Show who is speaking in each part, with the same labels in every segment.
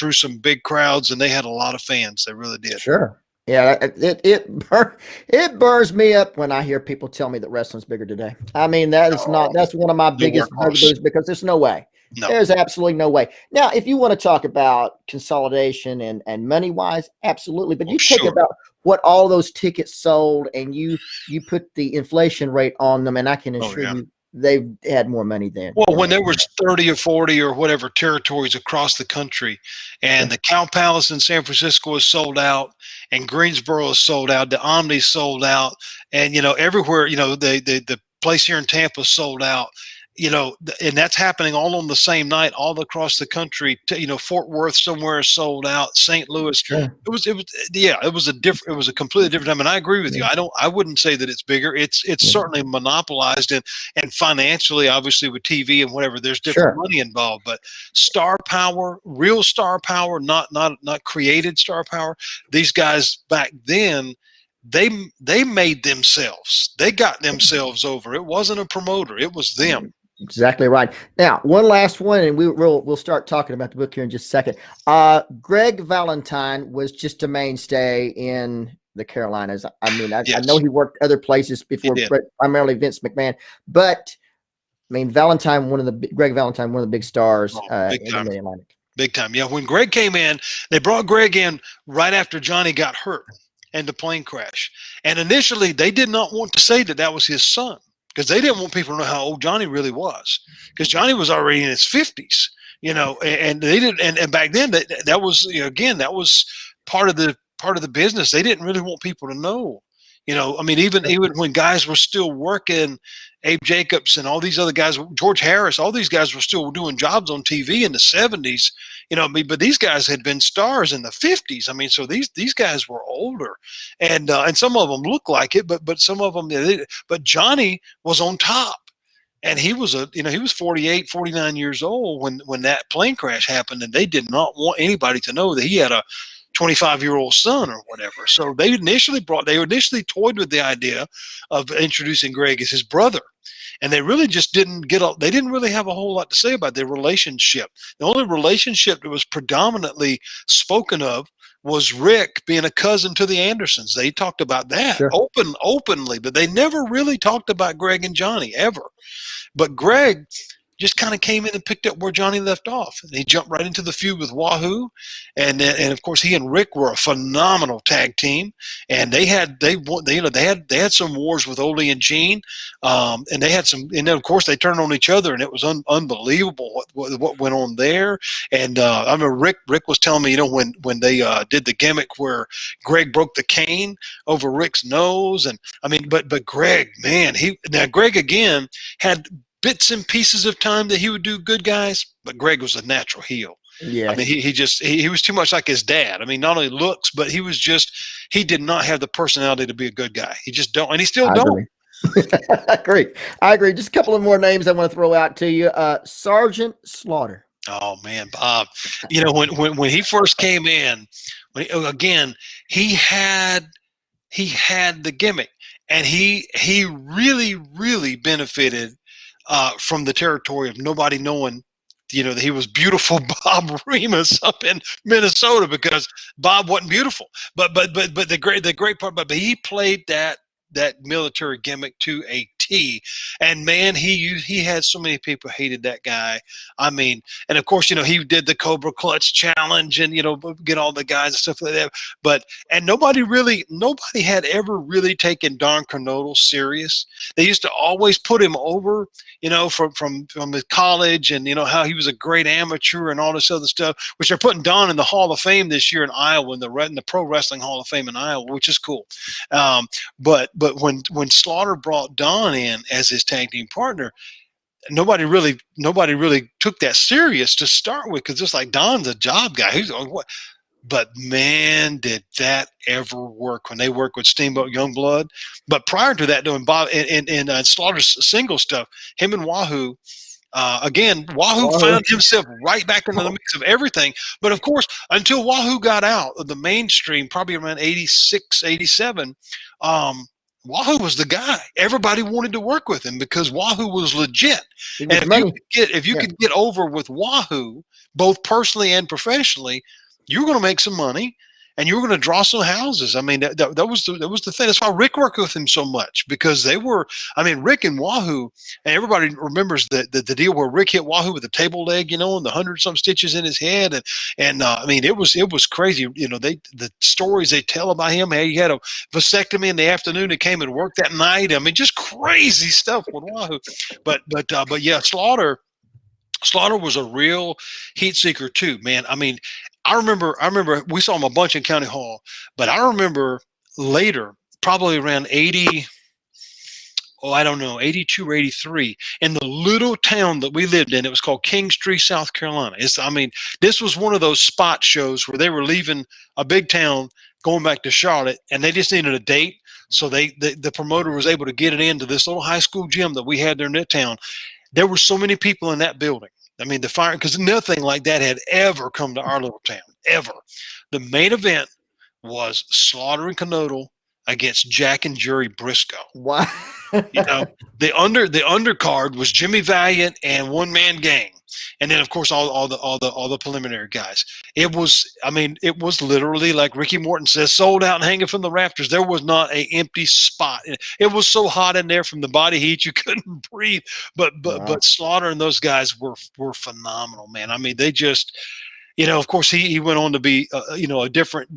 Speaker 1: drew some big crowds, and they had a lot of fans. They really did.
Speaker 2: Sure. Yeah, it burns me up when I hear people tell me that wrestling's bigger today. I mean, that's one of my
Speaker 1: The
Speaker 2: biggest
Speaker 1: workhorse.
Speaker 2: bugaboos because there's no way.
Speaker 1: No.
Speaker 2: There's absolutely no way. Now, if you want to talk about consolidation and money wise, absolutely. But you take
Speaker 1: Sure.
Speaker 2: about what all those tickets sold and you put the inflation rate on them, and I can assure you they've had more money than.
Speaker 1: Well, when there was 30 or 40 or whatever territories across the country, and the Cow Palace in San Francisco is sold out, and Greensboro is sold out, the Omni sold out, and everywhere, the place here in Tampa is sold out. And that's happening all on the same night, all across the country. Fort Worth somewhere is sold out. St. Louis.
Speaker 2: Sure.
Speaker 1: It was a completely different time. And I agree with you. I wouldn't say that it's bigger. It's certainly monopolized and financially, obviously with TV and whatever, there's different money involved, but star power, real star power, not created star power. These guys back then, they made themselves. They got themselves over. It wasn't a promoter. It was them.
Speaker 2: Exactly right. Now, one last one, and we'll start talking about the book here in just a second. Greg Valentine was just a mainstay in the Carolinas. I mean, I know he worked other places before, primarily Vince McMahon, but I mean, Greg Valentine, one of the big stars in the Atlantic.
Speaker 1: Big time. Yeah, when Greg came in, they brought Greg in right after Johnny got hurt and the plane crash. And initially, they did not want to say that was his son, because they didn't want people to know how old Johnny really was, because Johnny was already in his 50s, and they didn't. And back then, that was again, that was part of the business. They didn't really want people to know. I mean, even when guys were still working, Abe Jacobs and all these other guys, George Harris, all these guys were still doing jobs on TV in the 70s. But these guys had been stars in the 50s. I mean, so these guys were older, and some of them looked like it, but some of them, but Johnny was on top, and he was he was 48, 49 years old when that plane crash happened, and they did not want anybody to know that he had a 25-year-old son or whatever. So they initially toyed with the idea of introducing Greg as his brother. And they really just didn't really have a whole lot to say about their relationship. The only relationship that was predominantly spoken of was Rick being a cousin to the Andersons. They talked about that openly, but they never really talked about Greg and Johnny ever. But Greg just kind of came in and picked up where Johnny left off, and he jumped right into the feud with Wahoo, and of course he and Rick were a phenomenal tag team, and they had some wars with Ole and Gene, and they had some, and then of course they turned on each other, and it was unbelievable what went on there. And I remember Rick was telling me, when they did the gimmick where Greg broke the cane over Rick's nose, and I mean, but Greg, man, Greg again had bits and pieces of time that he would do good guys, but Greg was a natural heel. Yeah, I mean, he was too much like his dad. I mean, not only looks, but he did not have the personality to be a good guy. He just don't, and he still don't.
Speaker 2: I agree. Just a couple of more names I want to throw out to you. Sergeant Slaughter.
Speaker 1: Oh man, Bob. When he first came in, he had the gimmick, and he really, really benefited from the territory of nobody knowing, that he was beautiful Bob Remus up in Minnesota, because Bob wasn't beautiful. But the great part, but he played that military gimmick to a T. And man, he had so many people hated that guy. I mean, and of course, he did the Cobra Clutch challenge and, get all the guys and stuff like that. But, and nobody had ever really taken Don Kernodle serious. They used to always put him over, from his college, and, how he was a great amateur and all this other stuff, which they're putting Don in the Hall of Fame this year in Iowa, in the Pro Wrestling Hall of Fame in Iowa, which is cool. But when Slaughter brought Don in as his tag team partner, nobody really took that serious to start with, because it's like, Don's a job guy. He's like, what? But man, did that ever work when they worked with Steamboat Youngblood. But prior to that, doing Bob and Slaughter's single stuff, him and Wahoo. Wahoo found himself right back into the mix of everything. But of course, until Wahoo got out of the mainstream, probably around 86, 87, Wahoo was the guy. Everybody wanted to work with him because Wahoo was legit. And if you could get over with Wahoo, both personally and professionally, you were going to make some money and you were going to draw some houses. I mean, that was the thing. That's why Rick worked with him so much, because they were, I mean, Rick and Wahoo, and everybody remembers the deal where Rick hit Wahoo with a table leg, and the 100-some stitches in his head. And I mean, it was crazy. The stories they tell about him, hey, he had a vasectomy in the afternoon and came and worked that night. I mean, just crazy stuff with Wahoo. But yeah, Slaughter was a real heat seeker too, man. I mean, I remember we saw him a bunch in County Hall, but I remember later, probably around 80, I don't know, 82 or 83, in the little town that we lived in. It was called Kingstree, South Carolina. This was one of those spot shows where they were leaving a big town, going back to Charlotte, and they just needed a date. So the promoter was able to get it into this little high school gym that we had there in that town. There were so many people in that building. I mean, because nothing like that had ever come to our little town, ever. The main event was Slaughter and Knodel against Jack and Jerry Briscoe.
Speaker 2: Wow.
Speaker 1: The undercard was Jimmy Valiant and One Man Gang, and then of course all the preliminary guys. It was literally, like Ricky Morton says, sold out and hanging from the rafters. There was not an empty spot. It was so hot in there from the body heat you couldn't breathe. But Slaughter and those guys were phenomenal, man. I mean, they just, of course he went on to be a different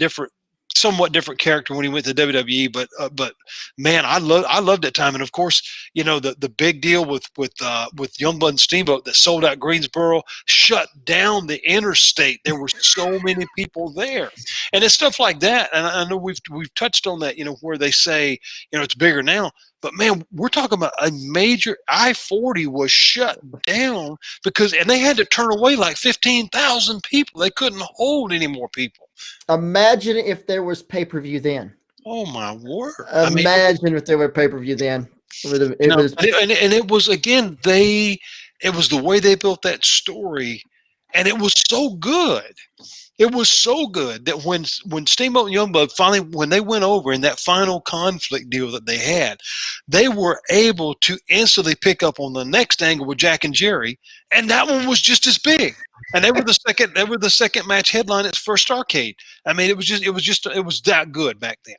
Speaker 1: somewhat different character when he went to WWE, but man, I loved that time. And of course, the big deal with Youngblood and Steamboat that sold out Greensboro, shut down the interstate. There were so many people there, and it's stuff like that. And I know we've touched on that, where they say, it's bigger now. But man, we're talking about a major I-40 was shut down and they had to turn away like 15,000 people. They couldn't hold any more people.
Speaker 2: Imagine if there was pay-per-view then.
Speaker 1: Oh my word!
Speaker 2: Imagine if there were pay-per-view then.
Speaker 1: It was again. It was the way they built that story, and it was so good. It was so good that when Steamboat and Youngblood finally, when they went over in that final conflict deal that they had, they were able to instantly pick up on the next angle with Jack and Jerry, and that one was just as big. And they were the second match headline at First Arcade. I mean, it was that good back then.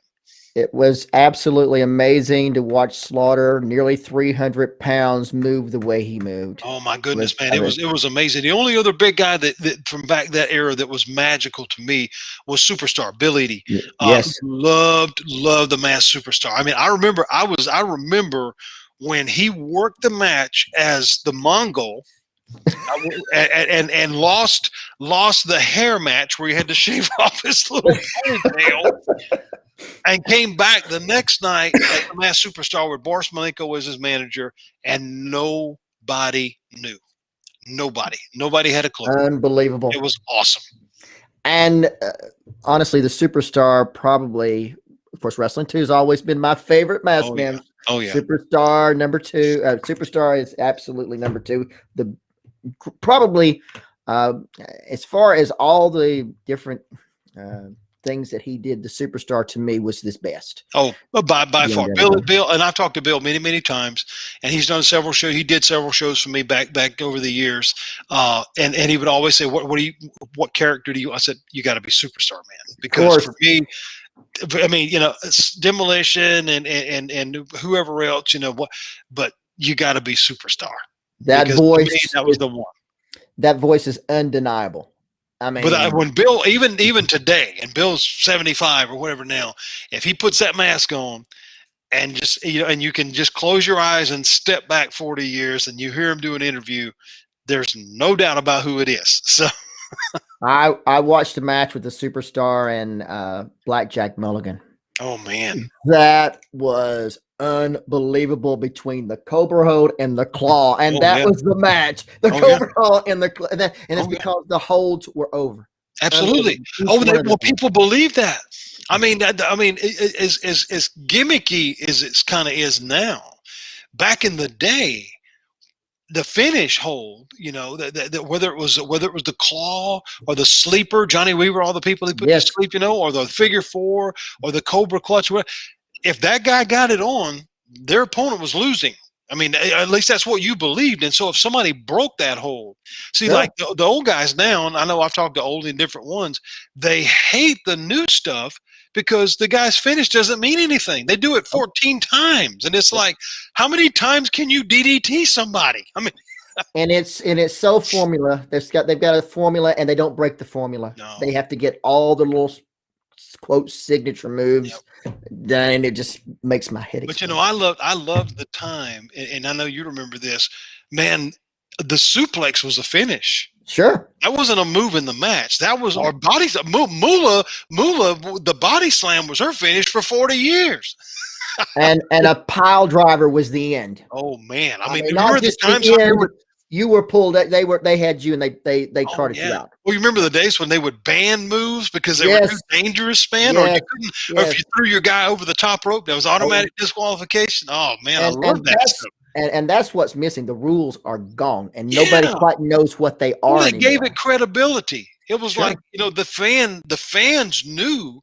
Speaker 2: It was absolutely amazing to watch Slaughter, nearly 300 pounds, move the way he moved.
Speaker 1: Oh my goodness, man! It was amazing. The only other big guy that from back that era that was magical to me was Superstar Bill Eadie.
Speaker 2: Yes,
Speaker 1: loved the Masked Superstar. I mean, I remember when he worked the match as the Mongol. and lost the hair match where he had to shave off his little ponytail, and came back the next night at the Masked Superstar with Boris Malenko as his manager, and nobody knew. Nobody had a clue.
Speaker 2: Unbelievable.
Speaker 1: It was awesome.
Speaker 2: And honestly, the Superstar probably, of course, Wrestling 2 has always been my favorite masked man.
Speaker 1: Oh yeah.
Speaker 2: Superstar number 2. Superstar is absolutely number 2. Probably as far as all the different things that he did, the Superstar to me was his best. Oh,
Speaker 1: by far. Bill, and I've talked to Bill many times, and he's done several shows. He did several shows for me back over the years, and he would always say, "What character do you?" I said, "You got to be Superstar, man," because for me. I mean, it's Demolition and whoever else, but you got to be Superstar.
Speaker 2: That voice,
Speaker 1: to me, that was the one.
Speaker 2: That voice is undeniable. I mean,
Speaker 1: but when Bill, even today, and Bill's 75 or whatever now, if he puts that mask on, and just and you can just close your eyes and step back 40 years, and you hear him do an interview, there's no doubt about who it is. So.
Speaker 2: I watched a match with the Superstar and Blackjack Mulligan.
Speaker 1: Oh man,
Speaker 2: that was unbelievable, between the Cobra hold and the claw, and was the match. The Cobra hold and the claw, and it's because the holds were over.
Speaker 1: Absolutely. People believe that. I mean, as gimmicky as it's kind of is now, back in the day. The finish hold, whether it was the claw or the sleeper, Johnny Weaver, all the people he put to sleep, or the figure 4 or the Cobra clutch, if that guy got it on, their opponent was losing. I mean, at least that's what you believed. And so if somebody broke that hold, see,
Speaker 2: Sure.
Speaker 1: like the old guys now, and I know I've talked to old and different ones, they hate the new stuff because the guy's finish doesn't mean anything. They do it 14 times. And it's like, how many times can you DDT somebody? I mean,
Speaker 2: And it's so formula. They've got a formula, and they don't break the formula.
Speaker 1: no.
Speaker 2: They have to get all the little quote signature moves. Then it just makes my head explode.
Speaker 1: But I loved the time, and I know you remember this, man. The suplex was a finish.
Speaker 2: Sure.
Speaker 1: That wasn't a move in the match. That was our bodies. Moolah, the body slam was her finish for 40 years.
Speaker 2: and a pile driver was the end.
Speaker 1: Oh man! I mean,
Speaker 2: not just the end. You were pulled. They had you, and they carted you out.
Speaker 1: Well, you remember the days when they would ban moves because they were too dangerous, man, or you couldn't, or if you threw your guy over the top rope, that was automatic disqualification. Oh man, I love that stuff.
Speaker 2: And that's what's missing. The rules are gone, and nobody quite knows what they are.
Speaker 1: Well, they gave it credibility. It was like, the fans knew,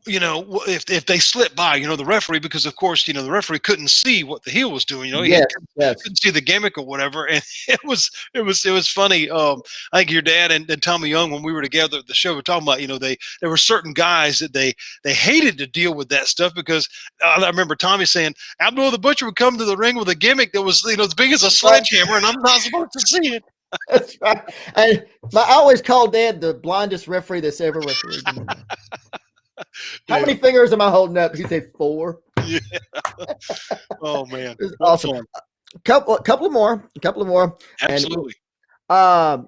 Speaker 1: if they slipped by, the referee, because of course, the referee couldn't see what the heel was doing. He couldn't see the gimmick or whatever. And it was funny. I think your dad and Tommy Young, when we were together at the show, were talking about, there were certain guys that they hated to deal with that stuff because I remember Tommy saying Abdul the Butcher would come to the ring with a gimmick that was, as big as a sledgehammer, and I'm not supposed to see it.
Speaker 2: That's right. And I always called Dad the blindest referee that's ever refereed. How many fingers am I holding up? He said 4.
Speaker 1: Yeah. Oh man,
Speaker 2: it's awesome. Couple more.
Speaker 1: Absolutely.
Speaker 2: And,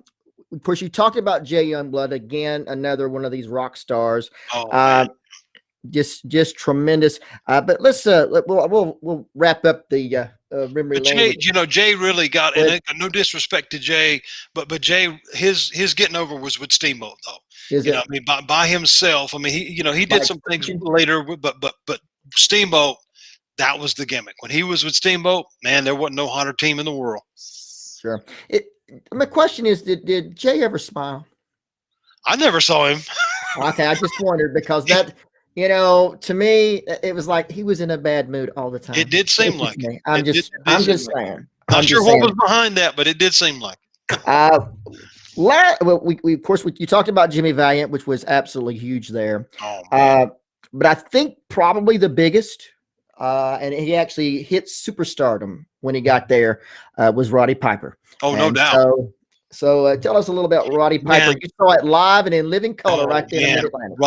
Speaker 2: of course, you talked about Jay Youngblood again, another one of these rock stars.
Speaker 1: Oh,
Speaker 2: just tremendous. But let's we'll wrap up the memory lane.
Speaker 1: Jay really got, and no disrespect to Jay, but Jay, his getting over was with Steamboat though. By himself. I mean, he did some things later, but Steamboat, that was the gimmick. When he was with Steamboat, man, there wasn't no hotter team in the world.
Speaker 2: Sure. My question is, did Jay ever smile?
Speaker 1: I never saw him.
Speaker 2: Okay, I just wondered because that, to me, it was like he was in a bad mood all the time.
Speaker 1: It did seem like it.
Speaker 2: I'm just saying.
Speaker 1: Not sure what was behind that, but it did seem like it.
Speaker 2: We of course, you talked about Jimmy Valiant, which was absolutely huge there.
Speaker 1: Oh,
Speaker 2: but I think probably the biggest, and he actually hit superstardom when he got there, was Roddy Piper.
Speaker 1: Oh, no doubt.
Speaker 2: So tell us a little about Roddy Piper. Man. You saw it live and in living color right there in Mid-Atlantic.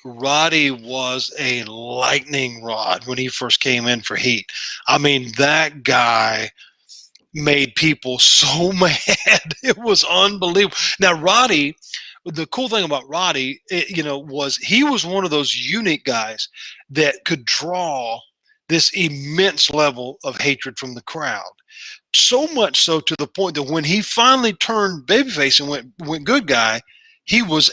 Speaker 1: Roddy was a lightning rod when he first came in for Heat. I mean, that guy made people so mad. It was unbelievable. Now, Roddy, the cool thing about Roddy, was he was one of those unique guys that could draw this immense level of hatred from the crowd. So much so to the point that when he finally turned babyface and went good guy, he was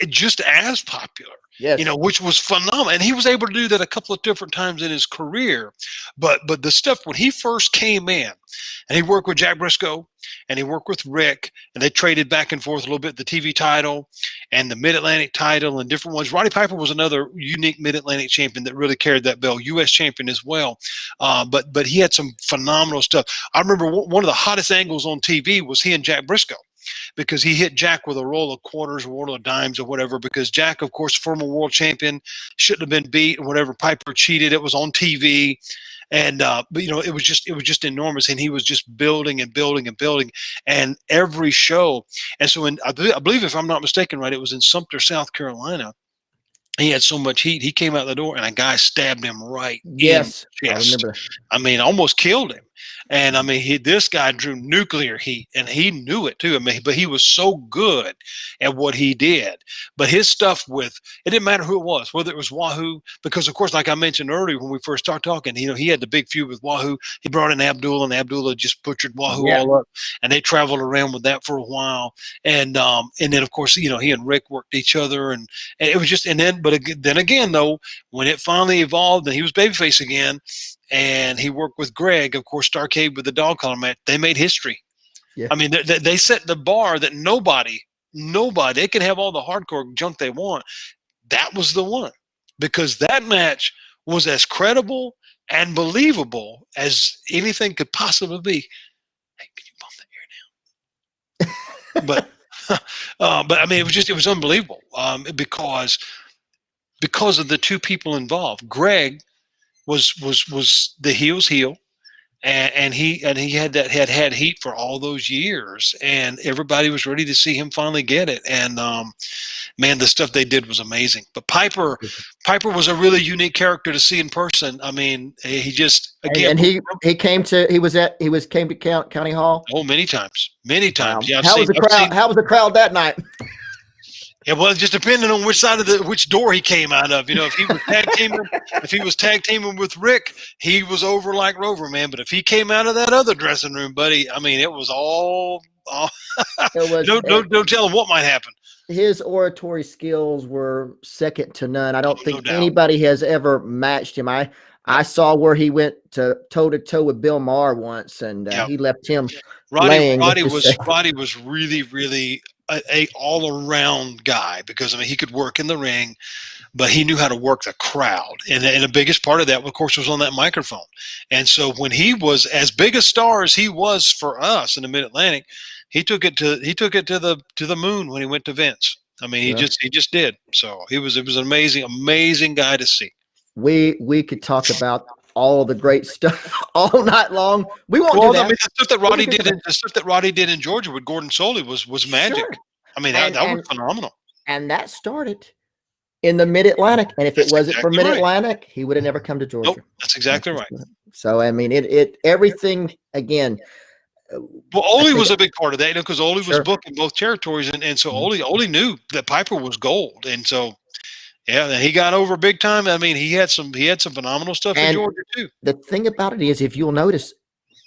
Speaker 1: just as popular.
Speaker 2: Yes.
Speaker 1: Which was phenomenal. And he was able to do that a couple of different times in his career. But the stuff when he first came in, and he worked with Jack Briscoe, and he worked with Rick, and they traded back and forth a little bit, the TV title and the Mid-Atlantic title and different ones. Roddy Piper was another unique Mid-Atlantic champion that really carried that belt, U.S. champion as well. But he had some phenomenal stuff. I remember one of the hottest angles on TV was he and Jack Briscoe, because he hit Jack with a roll of quarters or roll of dimes or whatever, because Jack, of course, former world champion, shouldn't have been beat or whatever. Piper cheated. It was on TV. And, but it was just enormous. And he was just building and building and building, and every show. And so I believe, if I'm not mistaken, right, it was in Sumter, South Carolina. He had so much heat. He came out the door, and a guy stabbed him right in the chest.
Speaker 2: I remember.
Speaker 1: I mean, almost killed him. And I mean, this guy drew nuclear heat, and he knew it too. I mean, but he was so good at what he did. But his stuff it didn't matter who it was, whether it was Wahoo, because of course, like I mentioned earlier when we first started talking, he had the big feud with Wahoo. He brought in Abdullah, and Abdullah just butchered Wahoo all up, and they traveled around with that for a while. And then of course, he and Rick worked each other, and it was just, but then again though, when it finally evolved and he was babyface again, and he worked with Greg, of course, Starrcade with the dog collar match, they made history. Yeah. I mean, they set the bar that nobody, they can have all the hardcore junk they want. That was the one, because that match was as credible and believable as anything could possibly be. Hey, can you bump the air down? But I mean, it was unbelievable because of the two people involved. Greg was the heel's heel, and he had heat for all those years, and everybody was ready to see him finally get it. And man, the stuff they did was amazing. But Piper was a really unique character to see in person. I mean, he just again,
Speaker 2: and he came to County Hall.
Speaker 1: Oh, many times. Wow. Yeah,
Speaker 2: how was the crowd that night?
Speaker 1: It was just depending on which door he came out of. You know, if he was tag teaming with Rick, he was over like Rover, man. But if he came out of that other dressing room, buddy, I mean, it was all no telling what might happen.
Speaker 2: His oratory skills were second to none. I don't think anybody has ever matched him. I saw where he went toe to toe with Bill Maher once, and he left him laying.
Speaker 1: Roddy was really, really a all around guy, because I mean he could work in the ring, but he knew how to work the crowd, and the biggest part of that, of course, was on that microphone. And so when he was as big a star as he was for us in the Mid Atlantic, he took it to the moon when he went to Vince. I mean, he just did. So it was an amazing guy to see.
Speaker 2: We could talk about all the great stuff all night long. We won't do that.
Speaker 1: I mean, the stuff that Roddy did in Georgia with Gordon Solie was magic. Sure. I mean, that was phenomenal.
Speaker 2: And that started in the Mid Atlantic. And if it wasn't for Mid Atlantic, he would have never come to Georgia.
Speaker 1: Nope, that's exactly right.
Speaker 2: So I mean, it everything again.
Speaker 1: Well, Ole was a big part of that, because Ole was booking both territories, and so Ole knew that Piper was gold, and so. Yeah, he got over big time. I mean, he had some phenomenal stuff in Georgia too.
Speaker 2: The thing about it is, if you'll notice,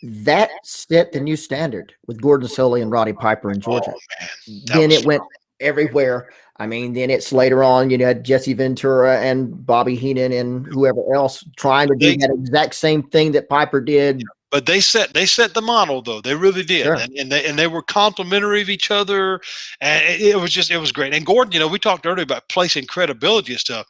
Speaker 2: that set the new standard with Gordon Solie and Roddy Piper in Georgia.
Speaker 1: Oh,
Speaker 2: then it went everywhere. I mean, then it's later on, you had Jesse Ventura and Bobby Heenan and whoever else trying to do that exact same thing that Piper did.
Speaker 1: But they set the model, though. They really did. Sure. And they were complimentary of each other, and it was great. And Gordon, we talked earlier about placing credibility and stuff.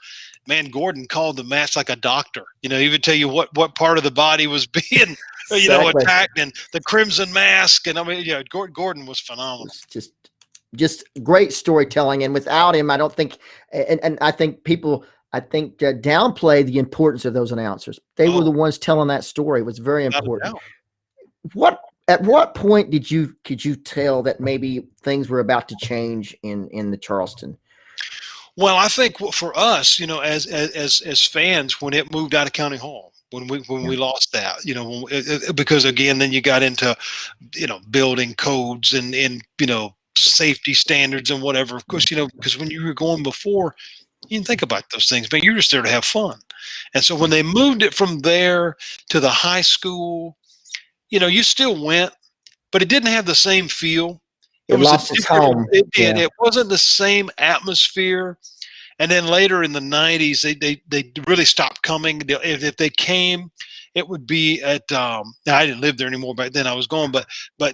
Speaker 1: Man, Gordon called the match like a doctor. He would tell you what part of the body was being attacked, and the crimson mask, and I mean, Gordon was phenomenal.
Speaker 2: Just great storytelling, and without him, I don't think, and I think people. Downplay the importance of those announcers. They were the ones telling that story. It was very important. At what point could you tell that maybe things were about to change in the Charleston?
Speaker 1: Well, I think for us, as fans, when it moved out of County Hall, when we lost that, because again, then you got into, building codes and safety standards and whatever. Of course, because when you were going before, you didn't think about those things, but you're just there to have fun. And so when they moved it from there to the high school, you still went, but it didn't have the same feel.
Speaker 2: It lost its home.
Speaker 1: It did. Yeah. It wasn't the same atmosphere. And then later in the 90s, they really stopped coming. If they came, it would be at I didn't live there anymore back then. I was gone, but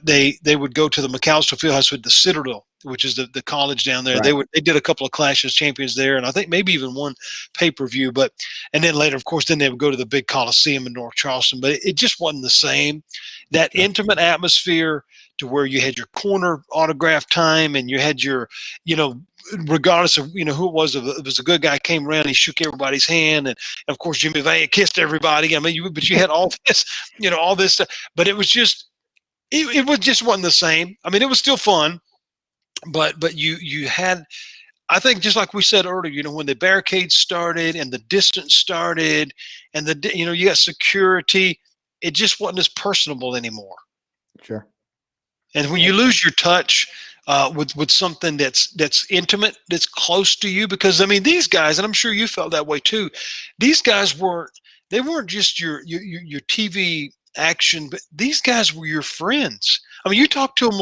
Speaker 1: they would go to the McAllister Fieldhouse with the Citadel, which is the college down there. Right. They did a couple of Clash of Champions there, and I think maybe even one pay-per-view. And then later, of course, then they would go to the big Coliseum in North Charleston. But it just wasn't the same. That intimate atmosphere to where you had your corner autograph time, and you had your, regardless of who it was, if it was a good guy came around, he shook everybody's hand, and of course Jimmy Valiant kissed everybody. I mean, but you had all this, all this stuff. But it was just, it wasn't the same. I mean, it was still fun. But you had, I think, just like we said earlier, when the barricades started and the distance started, and you got security, it just wasn't as personable anymore.
Speaker 2: Sure.
Speaker 1: And when you lose your touch with something that's intimate, that's close to you, because I mean, these guys, and I'm sure you felt that way too. These guys weren't just your TV action, but these guys were your friends. I mean, you talked to them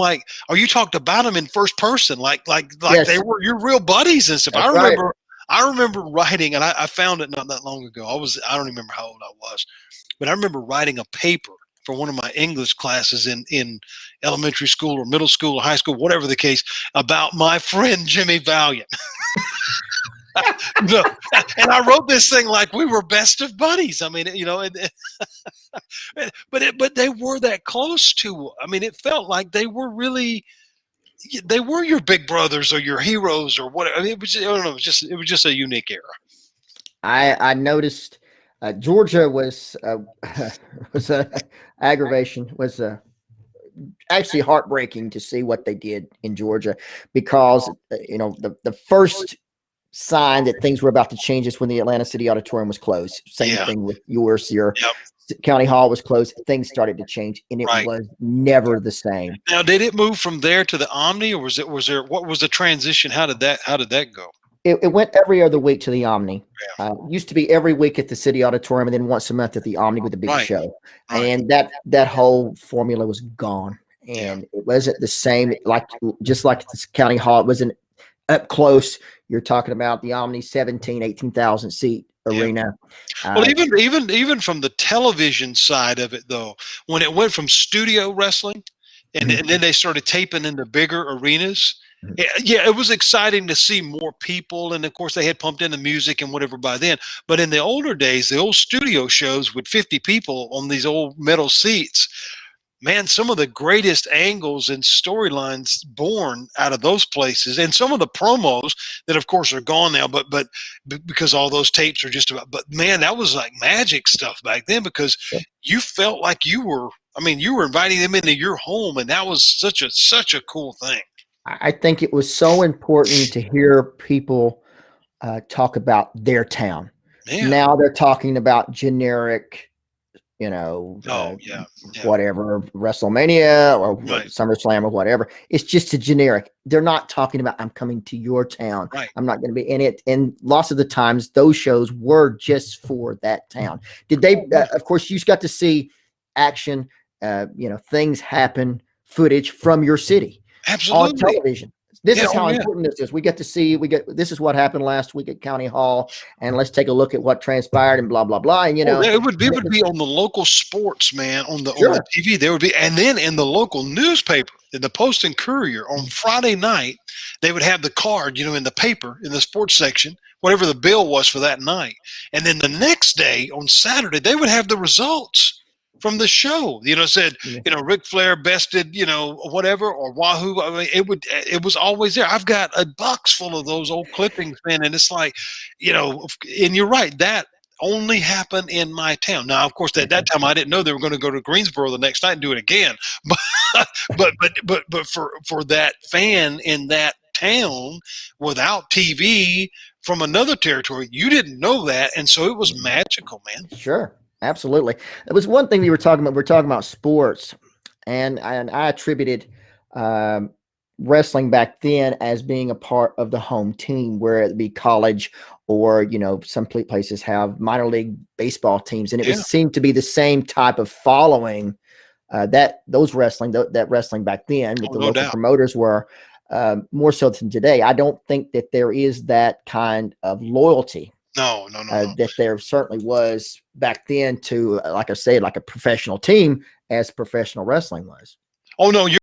Speaker 1: you talked about them in first person, like yes. They were your real buddies and stuff.
Speaker 2: That's
Speaker 1: I remember writing, and I found it not that long ago. I don't remember how old I was, but I remember writing a paper for one of my English classes in elementary school or middle school or high school, whatever the case, about my friend Jimmy Valiant. No, And I wrote this thing like we were best of buddies. I mean, but they were that close to. I mean, it felt like they were really. They were your big brothers or your heroes or whatever. I mean, it was. I don't know. It was just a unique era.
Speaker 2: I noticed Georgia was was a aggravation, was actually heartbreaking to see what they did in Georgia, because the first sign that things were about to change is when the Atlanta City Auditorium was closed. Same thing with yours. Your County Hall was closed. Things started to change, and it was never the same.
Speaker 1: Now, did it move from there to the Omni, or was there? What was the transition? How did that go?
Speaker 2: It went every other week to the Omni. Used to be every week at the City Auditorium, and then once a month at the Omni with a big show. And that whole formula was gone, and it wasn't the same. Just like the County Hall, it wasn't up close. You're talking about the Omni 18,000 seat arena.
Speaker 1: Well, even from the television side of it, though, when it went from studio wrestling and then they started taping in the bigger arenas. It was exciting to see more people, and of course they had pumped in the music and whatever by then. But in the older days, the old studio shows with 50 people on these old metal seats, man, some of the greatest angles and storylines born out of those places, and some of the promos that, of course, are gone now. But because all those tapes are just about. But man, that was like magic stuff back then, because you felt like you were inviting them into your home, and that was such a cool thing.
Speaker 2: I think it was so important to hear people talk about their town. Now they're talking about generic, whatever, WrestleMania or SummerSlam or whatever. It's just a generic. They're not talking about, I'm coming to your town. I'm not going to be in it. And lots of the times those shows were just for that town. Did they, of course, you got to see action, things happen, footage from your city.
Speaker 1: Absolutely.
Speaker 2: On television. This is how important this is. We get to see, this is what happened last week at County Hall, and let's take a look at what transpired and blah, blah, blah. And,
Speaker 1: it would be on the local sports, man, on the TV. There would be, and then in the local newspaper, in the Post and Courier on Friday night, they would have the card, in the paper, in the sports section, whatever the bill was for that night. And then the next day on Saturday, they would have the results from the show, said, Ric Flair bested, whatever, or Wahoo. I mean, it was always there. I've got a box full of those old clippings, man. And it's like, and you're right. That only happened in my town. Now, of course, at that time, I didn't know they were going to go to Greensboro the next night and do it again. But for that fan in that town without TV from another territory, you didn't know that. And so it was magical, man.
Speaker 2: Sure. Absolutely. It was one thing we were talking about. We're talking about sports, and I attributed wrestling back then as being a part of the home team, where it be college or, some places have minor league baseball teams. And it seemed to be the same type of following that wrestling back then with the local promoters were more so than today. I don't think that there is that kind of loyalty.
Speaker 1: No.
Speaker 2: That there certainly was back then to, like I said, like a professional team, as professional wrestling was.
Speaker 1: Oh, no,